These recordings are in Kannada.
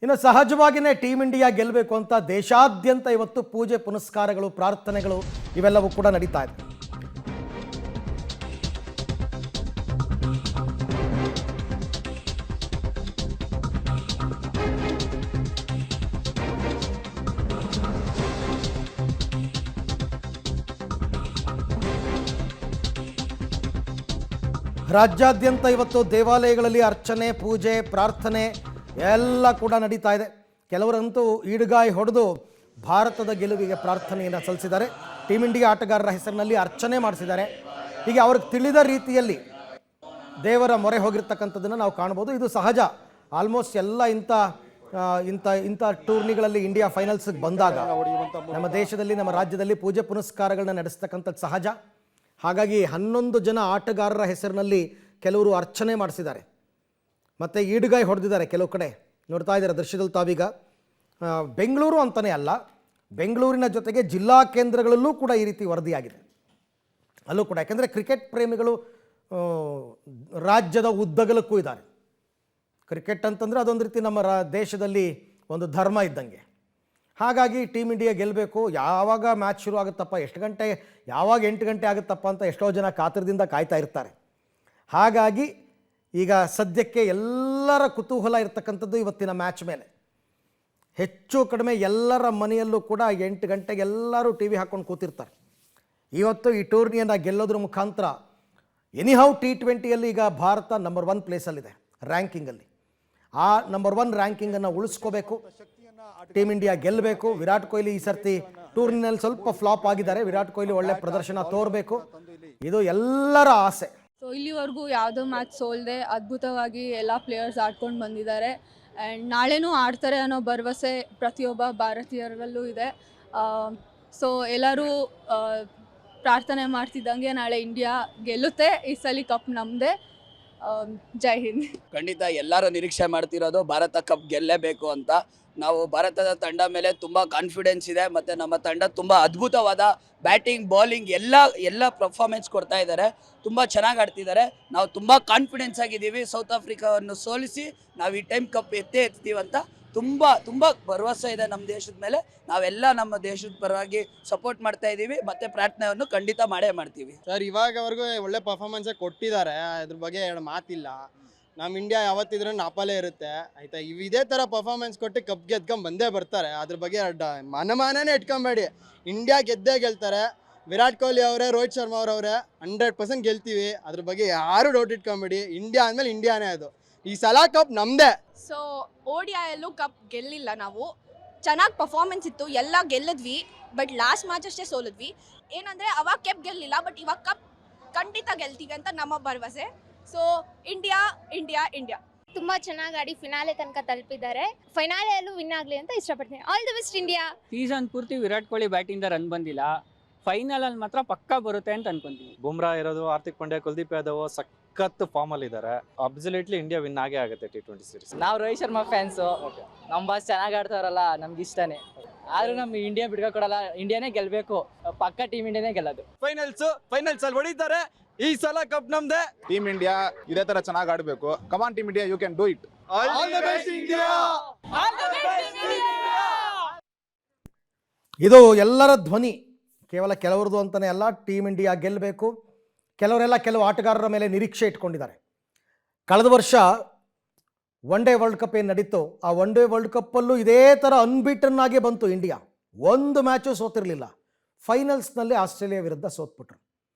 ಇನ್ನು ಸಹಜವಾಗಿಯೇ ಟೀಮ್ ಇಂಡಿಯಾ ಗೆಲ್ಲಬೇಕು ಅಂತ ದೇಶಾದ್ಯಂತ ಇವತ್ತು ಪೂಜೆ ಪುನಸ್ಕಾರಗಳು ಪ್ರಾರ್ಥನೆಗಳು ಇವೆಲ್ಲವೂ ಕೂಡ ನಡೀತಾ ಇದೆ. ರಾಜ್ಯಾದ್ಯಂತ ಇವತ್ತು ದೇವಾಲಯಗಳಲ್ಲಿ ಅರ್ಚನೆ ಪೂಜೆ ಪ್ರಾರ್ಥನೆ ಎಲ್ಲ ಕೂಡ ನಡೀತಾ ಇದೆ. ಕೆಲವರಂತೂ ಈಡುಗಾಯಿ ಹೊಡೆದು ಭಾರತದ ಗೆಲುವಿಗೆ ಪ್ರಾರ್ಥನೆಯನ್ನು ಸಲ್ಲಿಸಿದ್ದಾರೆ. ಟೀಮ್ ಇಂಡಿಯಾ ಆಟಗಾರರ ಹೆಸರಿನಲ್ಲಿ ಅರ್ಚನೆ ಮಾಡಿಸಿದ್ದಾರೆ. ಹೀಗೆ ಅವ್ರಿಗೆ ತಿಳಿದ ರೀತಿಯಲ್ಲಿ ದೇವರ ಮೊರೆ ಹೋಗಿರ್ತಕ್ಕಂಥದ್ದನ್ನು ನಾವು ಕಾಣ್ಬೋದು. ಇದು ಸಹಜ. ಆಲ್ಮೋಸ್ಟ್ ಎಲ್ಲ ಇಂಥ ಟೂರ್ನಿಗಳಲ್ಲಿ ಇಂಡಿಯಾ ಫೈನಲ್ಸ್ಗೆ ಬಂದಾಗ ನಮ್ಮ ದೇಶದಲ್ಲಿ ನಮ್ಮ ರಾಜ್ಯದಲ್ಲಿ ಪೂಜೆ ಪುನಸ್ಕಾರಗಳನ್ನ ನಡೆಸ್ತಕ್ಕಂಥದ್ದು ಸಹಜ. ಹಾಗಾಗಿ 11 ಜನ ಆಟಗಾರರ ಹೆಸರಿನಲ್ಲಿ ಕೆಲವರು ಅರ್ಚನೆ ಮಾಡಿಸಿದ್ದಾರೆ ಮತ್ತು ಈಡುಗಾಯಿ ಹೊಡೆದಿದ್ದಾರೆ. ಕೆಲವು ಕಡೆ ನೋಡ್ತಾ ಇದ್ದಾರೆ ದೃಶ್ಯದಲ್ಲಿ ತಾವೀಗ. ಬೆಂಗಳೂರು ಅಂತಲೇ ಅಲ್ಲ, ಬೆಂಗಳೂರಿನ ಜೊತೆಗೆ ಜಿಲ್ಲಾ ಕೇಂದ್ರಗಳಲ್ಲೂ ಕೂಡ ಈ ರೀತಿ ವರದಿಯಾಗಿದೆ. ಅಲ್ಲೂ ಕೂಡ ಯಾಕೆಂದರೆ ಕ್ರಿಕೆಟ್ ಪ್ರೇಮಿಗಳು ರಾಜ್ಯದ ಉದ್ದಗಲಕ್ಕೂ ಇದ್ದಾರೆ. ಕ್ರಿಕೆಟ್ ಅಂತಂದರೆ ಅದೊಂದು ರೀತಿ ನಮ್ಮ ದೇಶದಲ್ಲಿ ಒಂದು ಧರ್ಮ ಇದ್ದಂಗೆ. ಹಾಗಾಗಿ ಟೀಮ್ ಇಂಡಿಯಾ ಗೆಲ್ಲಬೇಕು. ಯಾವಾಗ ಮ್ಯಾಚ್ ಶುರು ಆಗುತ್ತಪ್ಪ, ಎಷ್ಟು ಗಂಟೆ, ಯಾವಾಗ 8 ಗಂಟೆ ಆಗುತ್ತಪ್ಪ ಅಂತ ಎಷ್ಟೋ ಜನ ಕಾತರದಿಂದ ಕಾಯ್ತಾ ಇರ್ತಾರೆ. ಹಾಗಾಗಿ ಈಗ ಸದ್ಯಕ್ಕೆ ಎಲ್ಲರ ಕುತೂಹಲ ಇರತಕ್ಕಂಥದ್ದು ಇವತ್ತಿನ ಮ್ಯಾಚ್ ಮೇಲೆ. ಹೆಚ್ಚು ಕಡಿಮೆ ಎಲ್ಲರ ಮನೆಯಲ್ಲೂ ಕೂಡ 8 ಗಂಟೆಗೆ ಎಲ್ಲರೂ ಟಿ ವಿ ಹಾಕ್ಕೊಂಡು ಕೂತಿರ್ತಾರೆ. ಇವತ್ತು ಈ ಟೂರ್ನಿಯನ್ನು ಗೆಲ್ಲೋದ್ರ ಮುಖಾಂತರ ಎನಿಹೌ T20ಯಲ್ಲಿ ಈಗ ಭಾರತ ನಂಬರ್ 1 ಪ್ಲೇಸಲ್ಲಿದೆ ರ್ಯಾಂಕಿಂಗಲ್ಲಿ. ಆ ನಂಬರ್ 1 ರ್ಯಾಂಕಿಂಗನ್ನು ಉಳಿಸ್ಕೋಬೇಕು. ಟೀಮ್ ಇಂಡಿಯಾ ಗೆಲ್ಲಬೇಕು. ವಿರಾಟ್ ಕೊಹ್ಲಿ ಈ ಸರ್ತಿ ಟೂರ್ನಿನಲ್ಲಿ ಸ್ವಲ್ಪ ಫ್ಲಾಪ್ ಆಗಿದ್ದಾರೆ. ವಿರಾಟ್ ಕೊಹ್ಲಿ ಒಳ್ಳೆ ಪ್ರದರ್ಶನ ತೋರಬೇಕು, ಇದು ಎಲ್ಲರ ಆಸೆ. ಸೊ ಇಲ್ಲಿವರೆಗೂ ಯಾವುದೋ ಮ್ಯಾಚ್ ಸೋಲ್ದೆ ಅದ್ಭುತವಾಗಿ ಎಲ್ಲ ಪ್ಲೇಯರ್ಸ್ ಆಡ್ಕೊಂಡು ಬಂದಿದ್ದಾರೆ. ಆ್ಯಂಡ್ ನಾಳೆನೂ ಆಡ್ತಾರೆ ಅನ್ನೋ ಭರವಸೆ ಪ್ರತಿಯೊಬ್ಬ ಭಾರತೀಯರಲ್ಲೂ ಇದೆ. ಸೊ ಎಲ್ಲರೂ ಪ್ರಾರ್ಥನೆ ಮಾಡ್ತಿದ್ದಂಗೆ ನಾಳೆ ಇಂಡಿಯಾ ಗೆಲ್ಲುತ್ತೆ. ಈ ಸಲ ಕಪ್ ನಮ್ಮದೇ. ಜೈ ಹಿಂದ್. ಖಂಡಿತ ಎಲ್ಲರೂ ನಿರೀಕ್ಷೆ ಮಾಡ್ತಿರೋದು ಭಾರತ ಕಪ್ ಗೆಲ್ಲೇಬೇಕು ಅಂತ. ನಾವು ಭಾರತದ ತಂಡ ಮೇಲೆ ತುಂಬ ಕಾನ್ಫಿಡೆನ್ಸ್ ಇದೆ ಮತ್ತು ನಮ್ಮ ತಂಡ ತುಂಬ ಅದ್ಭುತವಾದ ಬ್ಯಾಟಿಂಗ್ ಬೌಲಿಂಗ್ ಎಲ್ಲ ಪರ್ಫಾರ್ಮೆನ್ಸ್ ಕೊಡ್ತಾ ಇದ್ದಾರೆ. ತುಂಬ ಚೆನ್ನಾಗಿ ಆಡ್ತಿದ್ದಾರೆ. ನಾವು ತುಂಬ ಕಾನ್ಫಿಡೆನ್ಸ್ ಆಗಿದ್ದೀವಿ. ಸೌತ್ ಆಫ್ರಿಕಾವನ್ನು ಸೋಲಿಸಿ ನಾವು ಈ ಟೈಮ್ ಕಪ್ ಎತ್ತೀವಿ ಅಂತ ತುಂಬ ಭರವಸೆ ಇದೆ ನಮ್ಮ ದೇಶದ ಮೇಲೆ. ನಾವೆಲ್ಲ ನಮ್ಮ ದೇಶದ ಪರವಾಗಿ ಸಪೋರ್ಟ್ ಮಾಡ್ತಾ ಇದ್ದೀವಿ ಮತ್ತು ಪ್ರಾರ್ಥನೆಯನ್ನು ಖಂಡಿತ ಮಾಡೇ ಮಾಡ್ತೀವಿ. ಸರ್, ಇವಾಗವರೆಗೂ ಒಳ್ಳೆ ಪರ್ಫಾರ್ಮೆನ್ಸೇ ಕೊಟ್ಟಿದ್ದಾರೆ, ಅದ್ರ ಬಗ್ಗೆ ಎರಡು ಮಾತಿಲ್ಲ. ನಮ್ಮ ಇಂಡಿಯಾ ಯಾವತ್ತಿದ್ರೂ ನಾಪಲ್ಲೇ ಇರುತ್ತೆ ಆಯಿತಾ. ಇದೇ ಥರ ಪರ್ಫಾರ್ಮೆನ್ಸ್ ಕೊಟ್ಟು ಕಪ್ ಗೆದ್ಕೊಂಡು ಬಂದೇ ಬರ್ತಾರೆ. ಅದ್ರ ಬಗ್ಗೆ ಮನಮಾನೇ ಇಟ್ಕೊಂಬೇಡಿ. ಇಂಡಿಯಾ ಗೆದ್ದೇ ಗೆಲ್ತಾರೆ. ವಿರಾಟ್ ಕೊಹ್ಲಿ ಅವರೇ, ರೋಹಿತ್ ಶರ್ಮಾ ಅವರವರೇ 100% ಗೆಲ್ತೀವಿ. ಅದ್ರ ಬಗ್ಗೆ ಯಾರು ಡೌಟ್ ಇಟ್ಕೊಂಬೇಡಿ. ಇಂಡಿಯಾ ಅಂದಮೇಲೆ ಇಂಡಿಯಾನೇ ಅದು. ಈ ಸಲ ಕಪ್ ನಮ್ಮದೇ. ಸೊ ODIಯಲ್ಲೂ ಕಪ್ ಗೆಲ್ಲಿಲ್ಲ ನಾವು. ಚೆನ್ನಾಗಿ ಪರ್ಫಾರ್ಮೆನ್ಸ್ ಇತ್ತು, ಎಲ್ಲ ಗೆಲ್ಲಿದ್ವಿ. ಬಟ್ ಲಾಸ್ಟ್ ಮ್ಯಾಚ್ ಅಷ್ಟೇ ಸೋಲಿದ್ವಿ. ಏನಂದರೆ ಅವಾಗ ಕಪ್ ಗೆಲ್ಲಿಲ್ಲ, ಬಟ್ ಇವಾಗ ಕಪ್ ಖಂಡಿತ ಗೆಲ್ತೀವಿ ಅಂತ ನಮ್ಮ ಭರವಸೆ. ಸೊ ಇಂಡಿಯಾ ಇಂಡಿಯಾ ಇಂಡಿಯಾ ತುಂಬಾ ಚೆನ್ನಾಗಿ ಆಡಿ ಫಿನಾಲೆ ತನಕ ತಲುಪಿದ್ದಾರೆ. ಫೈನಾಲೆಯಲ್ಲೂ ವಿನ್ ಆಗಲಿ ಅಂತ ಇಷ್ಟಪಡ್ತೀನಿ. All the best India. Season ಪೂರ್ತಿ ವಿರಾಟ್ ಕೊಹ್ಲಿ ಬ್ಯಾಟಿಂದ ರನ್ ಬಂದಿಲ್ಲ. ಫೈನಲ್ ಅಲ್ಲಿ ಮಾತ್ರ ಪಕ್ಕಾ ಬರುತ್ತೆ ಅಂತ ಅನ್ಕೊಂತೀವಿ. ಬುಮ್ರಾ ಇರೋದು, ಹಾರ್ದಿಕ್ ಪಾಂಡ್ಯ, ಕುಲ್ದೀಪ್ ಯಾದವ್ ಸಖತ್ ಫಾರ್ಮ್ ಅಲ್ಲಿ ಇದ್ದಾರೆ. ಅಬ್ಸಲ್ಯೂಟ್ಲಿ ಇಂಡಿಯಾ ವಿನ್ ಆಗೇ ಆಗುತ್ತೆ T20 ಸೀರೀಸ್. ನಾವು ರೋಹಿತ್ ಶರ್ಮಾ ಫ್ಯಾನ್ಸು. ನಮ್ಮ ಬಾಸ್ ಚೆನ್ನಾಗಿ ಆಡ್ತಾರಲ್ಲ, ನಮ್ಗೆ ಇಷ್ಟನೇ. ಆದ್ರೂ ನಮ್ಮ ಇಂಡಿಯಾ ಬಿಡ್ಕೊ ಕೊಡಲ್ಲ. ಇಂಡಿಯಾನೇ ಗೆಲ್ಬೇಕು. ಪಕ್ಕ ಟೀಮ್ ಇಂಡಿಯಾನೇ ಗೆಲ್ಲೋದು. ಫೈನಲ್ಸ್ ಅಲ್ಲಿ ಹೊಡಿತಾರೆ. ಈ ಸಲ ಕಪ್ ನಮ್ದೆ. ಟೀಮ್ ಇಂಡಿಯಾ ಇದೇ ತರ ಚೆನ್ನಾಗಿ ಆಡಬೇಕು. Come on team India, you can do it. All the best India. ಇದು ಎಲ್ಲರ ಧ್ವನಿ, ಕೇವಲ ಕೆಲವರದು ಅಂತಲೇ ಅಲ್ಲ. ಟೀಮ್ ಇಂಡಿಯಾ ಗೆಲ್ಲಬೇಕು. ಕೆಲವು ಆಟಗಾರರ ಮೇಲೆ ನಿರೀಕ್ಷೆ ಇಟ್ಕೊಂಡಿದ್ದಾರೆ. ಕಳೆದ ವರ್ಷ ಒನ್ ಡೇ ವರ್ಲ್ಡ್ ಕಪ್ ಏನು ನಡೀತು, ಆ ಒನ್ ಡೇ ವರ್ಲ್ಡ್ ಕಪ್ಪಲ್ಲೂ ಇದೇ ಥರ ಅನ್ಬೀಟನ್ ಆಗಿ ಬಂತು ಇಂಡಿಯಾ. ಒಂದು ಮ್ಯಾಚು ಸೋತಿರಲಿಲ್ಲ. ಫೈನಲ್ಸ್ನಲ್ಲಿ ಆಸ್ಟ್ರೇಲಿಯಾ ವಿರುದ್ಧ ಸೋತ್ಬಿಟ್ರು.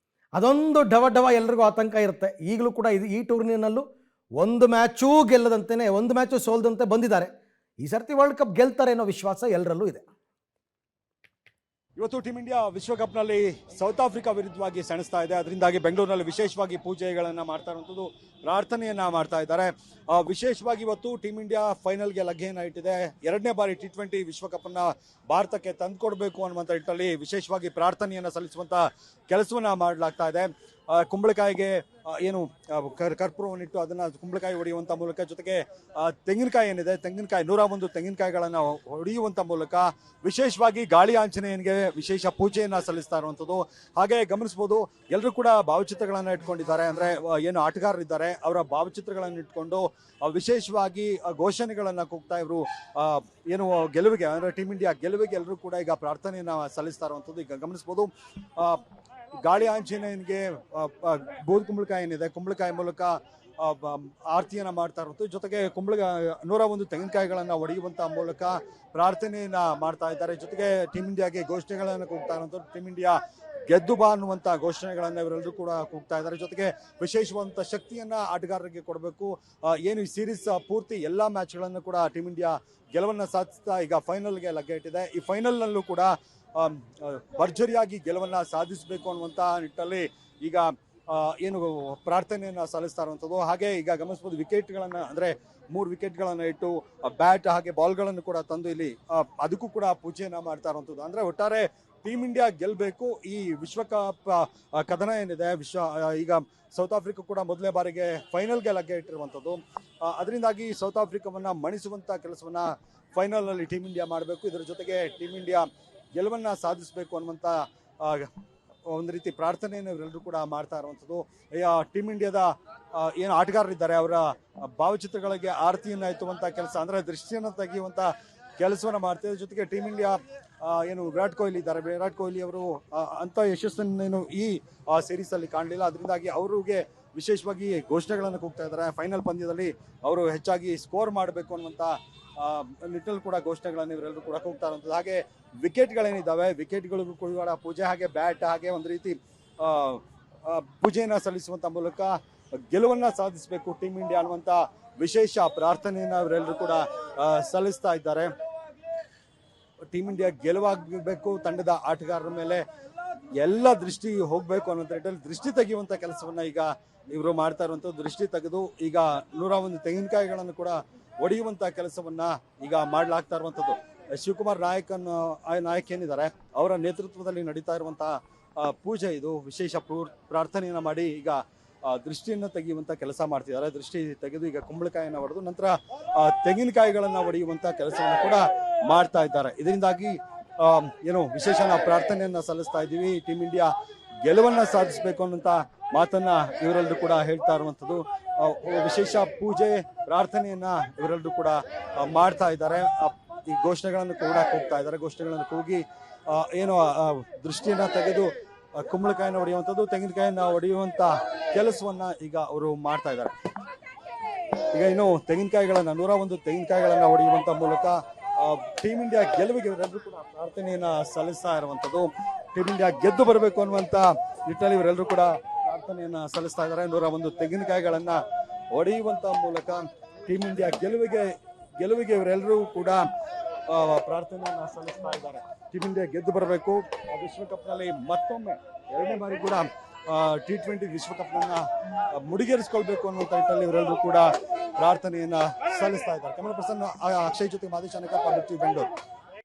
ಅದೊಂದು ಡವ ಎಲ್ರಿಗೂ ಆತಂಕ ಇರುತ್ತೆ. ಈಗಲೂ ಕೂಡ ಈ ಟೂರ್ನಿನಲ್ಲೂ ಒಂದು ಮ್ಯಾಚೂ ಗೆಲ್ಲದಂತೆಯೇ, ಒಂದು ಮ್ಯಾಚು ಸೋಲ್ದಂತೆ ಬಂದಿದ್ದಾರೆ. ಈ ಸರ್ತಿ ವರ್ಲ್ಡ್ ಕಪ್ ಗೆಲ್ತಾರೆ ಅನ್ನೋ ವಿಶ್ವಾಸ ಎಲ್ಲರಲ್ಲೂ ಇದೆ. ಇವತ್ತು ಟೀಮ್ ಇಂಡಿಯಾ ವಿಶ್ವಕಪ್ನಲ್ಲಿ ಸೌತ್ ಆಫ್ರಿಕಾ ವಿರುದ್ಧವಾಗಿ ಸೆಣಸ್ತಾ ಇದೆ. ಅದರಿಂದಾಗಿ ಬೆಂಗಳೂರಿನಲ್ಲಿ ವಿಶೇಷವಾಗಿ ಪೂಜೆಗಳನ್ನು ಮಾಡ್ತಾ ಇರುವಂಥದ್ದು, ಪ್ರಾರ್ಥನೆಯನ್ನು ಮಾಡ್ತಾ ಇದ್ದಾರೆ. ವಿಶೇಷವಾಗಿ ಇವತ್ತು ಟೀಮ್ ಇಂಡಿಯಾ ಫೈನಲ್ಗೆ ಲಗ್ಗೆಯನ್ನು ಇಟ್ಟಿದೆ. 2ನೇ ಬಾರಿ T20 ವಿಶ್ವಕಪ್ಪನ್ನು ಭಾರತಕ್ಕೆ ತಂದುಕೊಡ್ಬೇಕು ಅನ್ನುವಂಥ ನಿಟ್ಟಿನಲ್ಲಿ ವಿಶೇಷವಾಗಿ ಪ್ರಾರ್ಥನೆಯನ್ನು ಸಲ್ಲಿಸುವಂಥ ಕೆಲಸವನ್ನು ಮಾಡಲಾಗ್ತಾ ಇದೆ. ಕುಂಬಳಕಾಯಿಗೆ ಏನು ಕರ್ಪೂರವನ್ನಿಟ್ಟು ಅದನ್ನು ಕುಂಬಳಕಾಯಿ ಹೊಡೆಯುವಂಥ ಮೂಲಕ, ಜೊತೆಗೆ ತೆಂಗಿನಕಾಯಿ ಏನಿದೆ, ತೆಂಗಿನಕಾಯಿ 101 ತೆಂಗಿನಕಾಯಿಗಳನ್ನು ಹೊಡೆಯುವಂಥ ಮೂಲಕ ವಿಶೇಷವಾಗಿ ಗಾಳಿ ಆಂಜನೇಯನಿಗೆ ವಿಶೇಷ ಪೂಜೆಯನ್ನು ಸಲ್ಲಿಸ್ತಾ ಇರುವಂಥದ್ದು. ಹಾಗೆ ಗಮನಿಸ್ಬೋದು, ಎಲ್ಲರೂ ಕೂಡ ಭಾವಚಿತ್ರಗಳನ್ನು ಇಟ್ಕೊಂಡಿದ್ದಾರೆ. ಅಂದರೆ ಏನು ಆಟಗಾರರಿದ್ದಾರೆ ಅವರ ಭಾವಚಿತ್ರಗಳನ್ನು ಇಟ್ಕೊಂಡು ವಿಶೇಷವಾಗಿ ಘೋಷಣೆಗಳನ್ನು ಕೂಗ್ತಾ ಇವರು ಏನು ಗೆಲುವಿಗೆ, ಅಂದರೆ ಟೀಮ್ ಇಂಡಿಯಾ ಗೆಲುವಿಗೆ ಎಲ್ಲರೂ ಕೂಡ ಈಗ ಪ್ರಾರ್ಥನೆಯನ್ನು ಸಲ್ಲಿಸ್ತಾ ಇರುವಂಥದ್ದು. ಈಗ ಗಮನಿಸ್ಬೋದು, ಗಾಳಿ ಆಂಜನೇಯನಿಗೆ ಬೂದ್ ಕುಂಬಳಕಾಯಿ ಏನಿದೆ, ಕುಂಬಳಕಾಯಿ ಮೂಲಕ ಆರತಿಯನ್ನ ಮಾಡ್ತಾ ಇರುವಂಥದ್ದು. ಜೊತೆಗೆ 101 ತೆಂಗಿನಕಾಯಿಗಳನ್ನು ಹೊಡೆಯುವಂಥ ಮೂಲಕ ಪ್ರಾರ್ಥನೆಯನ್ನ ಮಾಡ್ತಾ ಇದ್ದಾರೆ. ಜೊತೆಗೆ ಟೀಮ್ ಇಂಡಿಯಾಗೆ ಘೋಷಣೆಗಳನ್ನು ಕೂಗ್ತಾ ಇರುವಂಥದ್ದು. ಟೀಮ್ ಇಂಡಿಯಾ ಗೆದ್ದು ಬಾ ಅನ್ನುವಂಥ ಘೋಷಣೆಗಳನ್ನು ಇವರೆಲ್ಲರೂ ಕೂಡ ಕೂಗ್ತಾ ಇದ್ದಾರೆ. ಜೊತೆಗೆ ವಿಶೇಷವಾದಂಥ ಶಕ್ತಿಯನ್ನ ಆಟಗಾರರಿಗೆ ಕೊಡಬೇಕು. ಏನು ಈ ಸೀರೀಸ್ ಪೂರ್ತಿ ಎಲ್ಲ ಮ್ಯಾಚ್ಗಳನ್ನು ಕೂಡ ಟೀಮ್ ಇಂಡಿಯಾ ಗೆಲುವನ್ನು ಸಾಧಿಸ್ತಾ ಈಗ ಫೈನಲ್ಗೆ ಲಗ್ಗೆ ಇಟ್ಟಿದೆ. ಈ ಫೈನಲ್ನಲ್ಲೂ ಕೂಡ ಭರ್ಜರಿಯಾಗಿ ಗೆಲುವನ್ನು ಸಾಧಿಸಬೇಕು ಅನ್ನುವಂಥ ನಿಟ್ಟಲ್ಲಿ ಈಗ ಏನು ಪ್ರಾರ್ಥನೆಯನ್ನು ಸಲ್ಲಿಸ್ತಾ ಇರುವಂಥದ್ದು. ಹಾಗೆ ಈಗ ಗಮನಿಸ್ಬೋದು, ವಿಕೆಟ್ಗಳನ್ನು ಅಂದರೆ 3 ವಿಕೆಟ್ಗಳನ್ನು ಇಟ್ಟು ಬ್ಯಾಟ್ ಹಾಗೆ ಬಾಲ್ಗಳನ್ನು ಕೂಡ ತಂದು ಇಲ್ಲಿ ಅದಕ್ಕೂ ಕೂಡ ಪೂಜೆಯನ್ನು ಮಾಡ್ತಾ ಇರುವಂಥದ್ದು. ಅಂದರೆ ಒಟ್ಟಾರೆ ಟೀಮ್ ಇಂಡಿಯಾ ಗೆಲ್ಲಬೇಕು. ಈ ವಿಶ್ವಕಪ್ ಕದನ ಏನಿದೆ, ಈಗ ಸೌತ್ ಆಫ್ರಿಕಾ ಕೂಡ ಮೊದಲನೇ ಬಾರಿಗೆ ಫೈನಲ್ಗೆ ಲಗ್ಗೆ ಇಟ್ಟಿರುವಂಥದ್ದು. ಅದರಿಂದಾಗಿ ಸೌತ್ ಆಫ್ರಿಕಾವನ್ನು ಮಣಿಸುವಂಥ ಕೆಲಸವನ್ನು ಫೈನಲ್ನಲ್ಲಿ ಟೀಮ್ ಇಂಡಿಯಾ ಮಾಡಬೇಕು. ಇದರ ಜೊತೆಗೆ ಟೀಮ್ ಇಂಡಿಯಾ ಗೆಲುವನ್ನು ಸಾಧಿಸಬೇಕು ಅನ್ನುವಂಥ ಒಂದು ರೀತಿ ಪ್ರಾರ್ಥನೆಯನ್ನು ಇವರೆಲ್ಲರೂ ಕೂಡ ಮಾಡ್ತಾ ಇರುವಂಥದ್ದು. ಟೀಮ್ ಇಂಡಿಯಾದ ಏನು ಆಟಗಾರರಿದ್ದಾರೆ ಅವರ ಭಾವಚಿತ್ರಗಳಿಗೆ ಆರತಿಯನ್ನು ಎತ್ತುವಂಥ ಕೆಲಸ, ಅಂದರೆ ದೃಷ್ಟಿಯನ್ನು ತೆಗೆಯುವಂಥ ಕೆಲಸವನ್ನು ಮಾಡ್ತಿದ್ದಾರೆ. ಜೊತೆಗೆ ಟೀಮ್ ಇಂಡಿಯಾ ಏನು ವಿರಾಟ್ ಕೊಹ್ಲಿ ಇದ್ದಾರೆ, ವಿರಾಟ್ ಕೊಹ್ಲಿ ಅವರು ಅಂಥ ಯಶಸ್ಸನ್ನೇನು ಈ ಸೀರೀಸಲ್ಲಿ ಕಾಣಲಿಲ್ಲ. ಅದರಿಂದಾಗಿ ಅವರಿಗೆ ವಿಶೇಷವಾಗಿ ಘೋಷಣೆಗಳನ್ನು ಕೂಗ್ತಾ ಇದ್ದಾರೆ. ಫೈನಲ್ ಪಂದ್ಯದಲ್ಲಿ ಅವರು ಹೆಚ್ಚಾಗಿ ಸ್ಕೋರ್ ಮಾಡಬೇಕು ಅನ್ನುವಂಥ ನಿಟ್ಟಲ್ಲಿ ಕೂಡ ಘೋಷಣೆಗಳನ್ನು ಇವರೆಲ್ಲರೂ ಕೂಡ ಕೂಗ್ತಾ ಇರುವಂಥದ್ದು. ಹಾಗೆ ವಿಕೆಟ್ಗಳೇನಿದ್ದಾವೆ, ವಿಕೆಟ್ಗಳಿಗೂ ಕೂಡ ಪೂಜೆ, ಹಾಗೆ ಬ್ಯಾಟ್, ಹಾಗೆ ಒಂದು ರೀತಿ ಪೂಜೆಯನ್ನು ಸಲ್ಲಿಸುವಂಥ ಮೂಲಕ ಗೆಲುವನ್ನು ಸಾಧಿಸಬೇಕು ಟೀಮ್ ಇಂಡಿಯಾ ಅನ್ನುವಂಥ ವಿಶೇಷ ಪ್ರಾರ್ಥನೆಯನ್ನು ಇವರೆಲ್ಲರೂ ಕೂಡ ಸಲ್ಲಿಸ್ತಾ ಇದ್ದಾರೆ. ಟೀಮ್ ಇಂಡಿಯಾ ಗೆಲುವಾಗಬೇಕು, ತಂಡದ ಆಟಗಾರರ ಮೇಲೆ ಎಲ್ಲ ದೃಷ್ಟಿ ಹೋಗಬೇಕು ಅನ್ನೋ ನಿಟ್ಟಲ್ಲಿ ದೃಷ್ಟಿ ತೆಗೆಯುವಂಥ ಕೆಲಸವನ್ನು ಈಗ ಇವರು ಮಾಡ್ತಾ ಇರುವಂಥದ್ದು. ದೃಷ್ಟಿ ತೆಗೆದು ಈಗ 101 ತೆಂಗಿನಕಾಯಿಗಳನ್ನು ಕೂಡ ಹೊಡೆಯುವಂಥ ಕೆಲಸವನ್ನ ಈಗ ಮಾಡಲಾಗ್ತಾ ಇರುವಂಥದ್ದು. ಶಿವಕುಮಾರ್ ನಾಯಕ್ ಏನಿದ್ದಾರೆ ಅವರ ನೇತೃತ್ವದಲ್ಲಿ ನಡೀತಾ ಇರುವಂತಹ ಪೂಜೆ ಇದು. ವಿಶೇಷ ಪ್ರಾರ್ಥನೆಯನ್ನ ಮಾಡಿ ಈಗ ದೃಷ್ಟಿಯನ್ನು ತೆಗೆಯುವಂಥ ಕೆಲಸ ಮಾಡ್ತಿದ್ದಾರೆ. ದೃಷ್ಟಿ ತೆಗೆದು ಈಗ ಕುಂಬಳಕಾಯಿಯನ್ನು ಹೊಡೆದು ನಂತರ ತೆಂಗಿನಕಾಯಿಗಳನ್ನು ಹೊಡೆಯುವಂಥ ಕೆಲಸವನ್ನು ಕೂಡ ಮಾಡ್ತಾ ಇದ್ದಾರೆ. ಇದರಿಂದಾಗಿ ಏನು ವಿಶೇಷ ನಾವು ಪ್ರಾರ್ಥನೆಯನ್ನ ಸಲ್ಲಿಸ್ತಾ ಇದ್ದೀವಿ. ಟೀಮ್ ಇಂಡಿಯಾ ಗೆಲುವನ್ನ ಸಾಧಿಸಬೇಕು ಅನ್ನುವಂಥ ಮಾತನ್ನ ಇವರೆಲ್ಲರೂ ಕೂಡ ಹೇಳ್ತಾ ಇರುವಂಥದ್ದು. ವಿಶೇಷ ಪೂಜೆ ಪ್ರಾರ್ಥನೆಯನ್ನ ಇವರೆಲ್ಲರೂ ಕೂಡ ಮಾಡ್ತಾ ಇದ್ದಾರೆ. ಈ ಘೋಷಣೆಗಳನ್ನು ಕೂಡ ಕೂಗ್ತಾ ಇದ್ದಾರೆ. ಘೋಷಣೆಗಳನ್ನು ಕೂಗಿ ಏನು ದೃಷ್ಟಿಯನ್ನ ತೆಗೆದು ಕುಂಬಳಕಾಯಿನ ಹೊಡೆಯುವಂಥದ್ದು, ತೆಂಗಿನಕಾಯಿನ ಹೊಡೆಯುವಂಥ ಕೆಲಸವನ್ನ ಈಗ ಅವರು ಮಾಡ್ತಾ ಇದ್ದಾರೆ. ಈಗ ಇನ್ನು ತೆಂಗಿನಕಾಯಿಗಳನ್ನ 101 ತೆಂಗಿನಕಾಯಿಗಳನ್ನ ಹೊಡೆಯುವಂಥ ಮೂಲಕ ಟೀಮ್ ಇಂಡಿಯಾ ಗೆಲುವಿಗೆ ಇವರೆಲ್ಲರೂ ಕೂಡ ಪ್ರಾರ್ಥನೆಯನ್ನ ಸಲ್ಲಿಸ್ತಾ ಇರುವಂಥದ್ದು. ಟೀಮ್ ಇಂಡಿಯಾ ಗೆದ್ದು ಬರಬೇಕು ಅನ್ನುವಂಥ ನಿಟ್ಟಿನಲ್ಲಿ ಇವರೆಲ್ಲರೂ ಕೂಡ ಪ್ರಾರ್ಥನೆಯನ್ನ ಸಲ್ಲಿಸ್ತಾ ಇದ್ದಾರೆ. 101 ತೆಂಗಿನಕಾಯಿಗಳನ್ನ ಹೊಡೆಯುವಂಥ ಮೂಲಕ ಟೀಮ್ ಇಂಡಿಯಾ ಗೆಲುವಿಗೆ ಇವರೆಲ್ಲರೂ ಕೂಡ ಪ್ರಾರ್ಥನೆಯನ್ನ ಸಲ್ಲಿಸ್ತಾ ಇದ್ದಾರೆ. ಟೀಮ್ ಇಂಡಿಯಾ ಗೆದ್ದು ಬರಬೇಕು. ವಿಶ್ವಕಪ್ನಲ್ಲಿ ಮತ್ತೊಮ್ಮೆ 2ನೇ ಬಾರಿ ಕೂಡ T20 ವಿಶ್ವಕಪ್ನನ್ನ ಮುಡಿಗೇರಿಸಿಕೊಳ್ಬೇಕು ಅನ್ನುವಂಥ ನಿಟ್ಟಲ್ಲಿ ಇವರೆಲ್ಲರೂ ಕೂಡ ಪ್ರಾರ್ಥನೆಯನ್ನ ಸಲ್ಲಿಸ್ತಾ ಇದ್ದಾರೆ. ಕ್ಯಾಮರಾ ಪರ್ಸನ್ ಅಕ್ಷಯ್ ಜೊತೆ ಮಾದೇಶ್ ಅನೇಕ ಬೆಂಗಳೂರು.